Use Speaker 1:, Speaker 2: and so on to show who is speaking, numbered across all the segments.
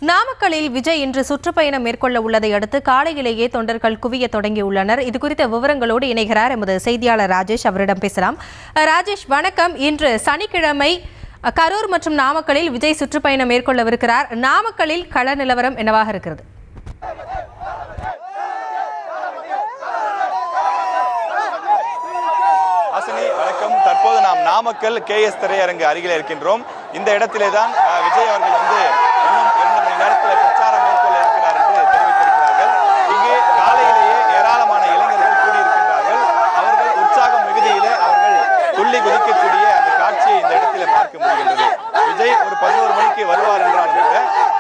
Speaker 1: நாமக்கலில் விஜய் இன்று சுற்றுப்பயணம் மேற்கொள்ள உள்ளதை அடுத்து காலையிலேயே தொண்டர்கள் குவிய தொடங்கியுள்ளனர். இதுகுறித்த விவரங்களோடு இணைகிறார் எமது செய்தியாளர் ராஜேஷ். அவரிடம் பேசலாம். ராஜேஷ், வணக்கம். இன்று சனிக்கிழமை கரூர் மற்றும் நாமக்கலில் விஜய் சுற்றுப்பயணம் மேற்கொள்ளவிருக்கிறார். நாமக்கலில் கள நிலவரம் என்னவாக இருக்கிறது?
Speaker 2: வணக்கம். தற்போது நாம் நாமக்கல் KS திரையரங்கு அருகில் இருக்கின்றோம். இந்த இடத்திலே தான் விஜய் அவர்கள் இன்னும் 2 மணி நேரத்தில் பிரச்சாரம் மேற்கொள்ள இருக்கிறார் என்று தெரிவித்திருக்கிறார்கள். இங்கு காலையிலேயே ஏராளமான இளைஞர்கள் கூடியிருக்கின்றார்கள். அவர்கள் உற்சாகம் மிகுதியிலே அவர்கள் துள்ளி குதிக்கக்கூடிய அந்த காட்சியை இந்த இடத்திலே பார்க்க முடிகின்றது. விஜய் ஒரு 11 மணிக்கு வருவார் என்றால் கூட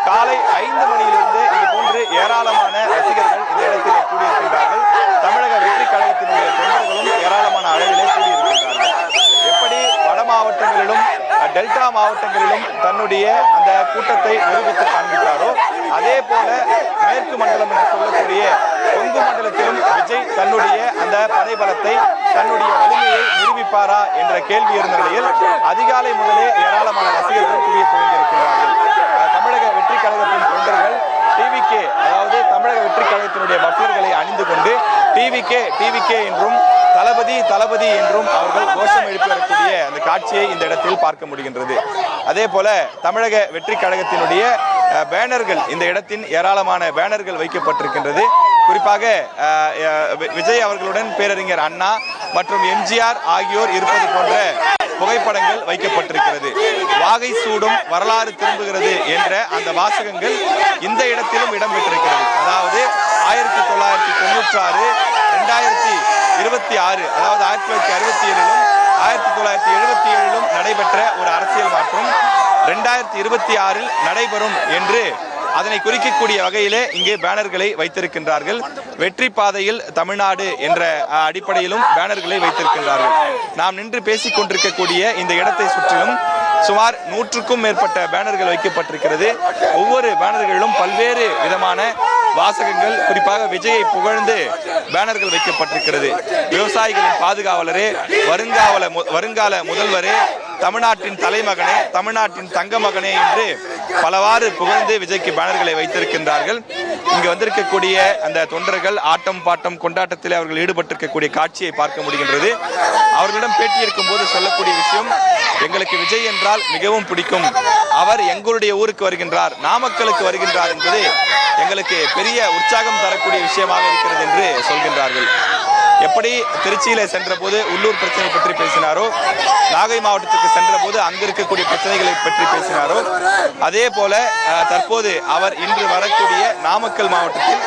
Speaker 2: காலை 5 மணியிலிருந்து இது போன்று ஏராளமான ரசிகர்கள் இந்த இடத்திலே கூடியிருக்கின்றார்கள். தமிழக வெற்றி கழகத்தினுடைய தொண்டர்களும் ஏராளமான அளவிலே கூடியிருக்கின்றார்கள். எப்படி வட மாவட்டங்களிலும் டெல்டா மாவட்டங்களிலும் தன்னுடைய அந்த கூட்டத்தை நிரூபித்து காண்பித்தாரோ, அதே போல மேற்கு மண்டலம் என்று சொல்லக்கூடிய கொங்கு மண்டலத்திலும் விஜய் தன்னுடைய அந்த படைபலத்தை, தன்னுடைய வலிமையை நிரூபிப்பாரா என்ற கேள்வி இருந்த நிலையில் அதிகாலை முதலே ஏராளமான ரசிகர்கள் குவிய துவங்கியிருக்கிறார்கள். தமிழக வெற்றி கழகத்தின் தொண்டர்கள் TVK, அதாவது தமிழக வெற்றி கழகத்தினுடைய மஃப்ளர்களை அணிந்து கொண்டு டிவிகே என்றும் தளபதி என்றும் அவர்கள் கோஷம் எழுப்பி வரக்கூடிய அந்த காட்சியை இந்த இடத்தில் பார்க்க முடிகின்றது. அதே போல தமிழக வெற்றி கழகத்தினுடைய பேனர்கள், இந்த இடத்தின் ஏராளமான பேனர்கள் வைக்கப்பட்டிருக்கின்றது. குறிப்பாக விஜய் அவர்களுடன் பேரறிஞர் அண்ணா மற்றும் MGR ஆகியோர் இருப்பது போன்ற புகைப்படங்கள் வைக்கப்பட்டிருக்கிறது. வாகை சூடும் வரலாறு திரும்புகிறது என்ற அந்த வாசகங்கள் இந்த இடத்திலும் இடம்பெற்றிருக்கிறது. அதாவது 1996, 2026, அதாவது 1967லும் 1977லும் நடைபெற்ற ஒரு அரசியல் மாற்றம் 2026இல் நடைபெறும் என்று அதனை குறிக்கக்கூடிய வகையிலே இங்கே பேனர்களை வைத்திருக்கின்றார்கள். வெற்றி பாதையில் தமிழ்நாடு என்ற அடிப்படையிலும் பேனர்களை வைத்திருக்கின்றார்கள். நாம் நின்று பேசிக் கொண்டிருக்கக்கூடிய இந்த இடத்தை சுற்றிலும் சுமார் 100க்கும் மேற்பட்ட பேனர்கள் வைக்கப்பட்டிருக்கிறது. ஒவ்வொரு பேனர்களிலும் பல்வேறு விதமான வாசகங்கள், குறிப்பாக விஜயை புகழ்ந்து பேனர்கள் வைக்கப்பட்டிருக்கிறது. விவசாயிகளின் பாதுகாவலரே, வருங்கால முதல்வரே, தமிழ்நாட்டின் தலைமகனே, தமிழ்நாட்டின் தங்க மகனே என்று பலவாறு புகழ்ந்து விஜய்க்கு பேனர்களை வைத்திருக்கின்றார்கள். இங்கு வந்திருக்கக்கூடிய அந்த தொண்டர்கள் ஆட்டம் பாட்டம் கொண்டாட்டத்தில் அவர்கள் ஈடுபட்டிருக்கக்கூடிய காட்சியை பார்க்க முடிகின்றது. அவர்களிடம் பேட்டி இருக்கும் போது சொல்லக்கூடிய விஷயம், எங்களுக்கு விஜய் என்றால் மிகவும் பிடிக்கும். அவர் எங்களுடைய ஊருக்கு வருகின்றார், நாமக்கலுக்கு வருகின்றார் என்பது எங்களுக்கு பெரிய உற்சாகம் தரக்கூடிய விஷயமாக இருக்கிறது என்று சொல்கின்றார்கள். எப்படி திருச்சியில சென்ற போது உள்ளூர் பிரச்சனை பற்றி பேசினாரோ, நாகை மாவட்டத்துக்கு சென்ற போது அங்கு இருக்கக்கூடிய பிரச்சனைகளை பற்றி பேசினாரோ, அதே போல தற்போது அவர் இன்று வரக்கூடிய நாமக்கல் மாவட்டத்தில்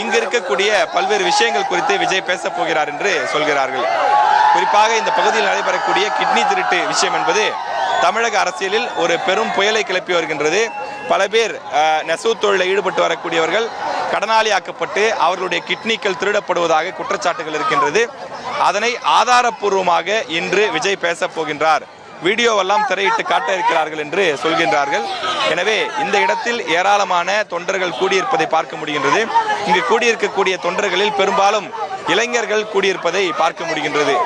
Speaker 2: இங்கு இருக்கக்கூடிய பல்வேறு விஷயங்கள் குறித்து விஜய் பேச போகிறார் என்று சொல்கிறார்கள். குறிப்பாக இந்த பகுதியில் நடைபெறக்கூடிய கிட்னி திருட்டு விஷயம் என்பது தமிழக அரசியலில் ஒரு பெரும் புயலை கிளப்பி வருகின்றது. பல பேர் நெசவு தொழிலில் ஈடுபட்டு வரக்கூடியவர்கள் கடனாளியாக்கப்பட்டு அவர்களுடைய கிட்னிக்கள் திருடப்படுவதாக குற்றச்சாட்டுகள் இருக்கின்றது. அதனை ஆதாரப்பூர்வமாக இன்று விஜய் பேச போகின்றார். வீடியோவெல்லாம் திரையிட்டு காட்ட இருக்கிறார்கள் என்று சொல்கின்றார்கள். எனவே இந்த இடத்தில் ஏராளமான தொண்டர்கள் கூடியிருப்பதை பார்க்க முடிகின்றது. இங்கு கூடியிருக்கக்கூடிய தொண்டர்களில் பெரும்பாலும் இளைஞர்கள் கூடியிருப்பதை பார்க்க முடிகின்றது.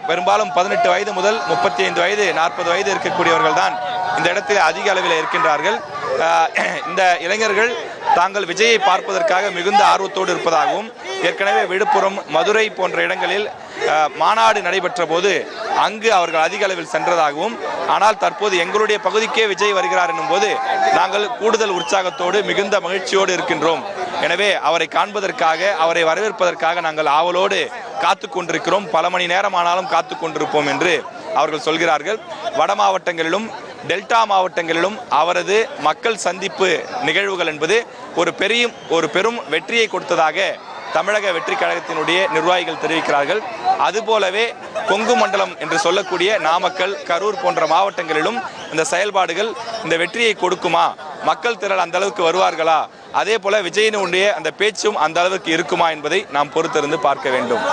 Speaker 2: பெரும்பாலும் 18 வயது முதல் 35 வயது 40 வயது இருக்கக்கூடியவர்கள் தான் இந்த இடத்தில் அதிக அளவில் இருக்கின்றார்கள். இந்த இளைஞர்கள் தாங்கள் விஜயை பார்ப்பதற்காக மிகுந்த ஆர்வத்தோடு இருப்பதாகவும், ஏற்கனவே விழுப்புரம், மதுரை போன்ற இடங்களில் மாநாடு நடைபெற்ற போது அங்கு அவர்கள் அதிக அளவில் சென்றதாகவும், ஆனால் தற்போது எங்களுடைய பகுதிக்கே விஜய் வருகிறார் என்னும் போது நாங்கள் கூடுதல் உற்சாகத்தோடு மிகுந்த மகிழ்ச்சியோடு இருக்கின்றோம். எனவே அவரை காண்பதற்காக, அவரை வரவேற்பதற்காக நாங்கள் ஆவலோடு காத்து கொண்டிருக்கிறோம், பல மணி நேரம் ஆனாலும் காத்து கொண்டிருப்போம் என்று அவர்கள் சொல்கிறார்கள். வட மாவட்டங்களிலும் டெல்டா மாவட்டங்களிலும் அவரது மக்கள் சந்திப்பு நிகழ்வுகள் என்பது ஒரு பெரும் வெற்றியை கொடுத்ததாக தமிழக வெற்றி கழகத்தினுடைய நிர்வாகிகள் தெரிவிக்கிறார்கள். அதுபோலவே கொங்கு மண்டலம் என்று சொல்லக்கூடிய நாமக்கல், கரூர் போன்ற மாவட்டங்களிலும் இந்த செயல்பாடுகள் இந்த வெற்றியை கொடுக்குமா, மக்கள் திரள் அந்த அளவுக்கு வருவார்களா, அதே போல விஜயனுடைய அந்த பேச்சும் அந்த அளவுக்கு இருக்குமா என்பதை நாம் பொறுத்திருந்து பார்க்க வேண்டும்.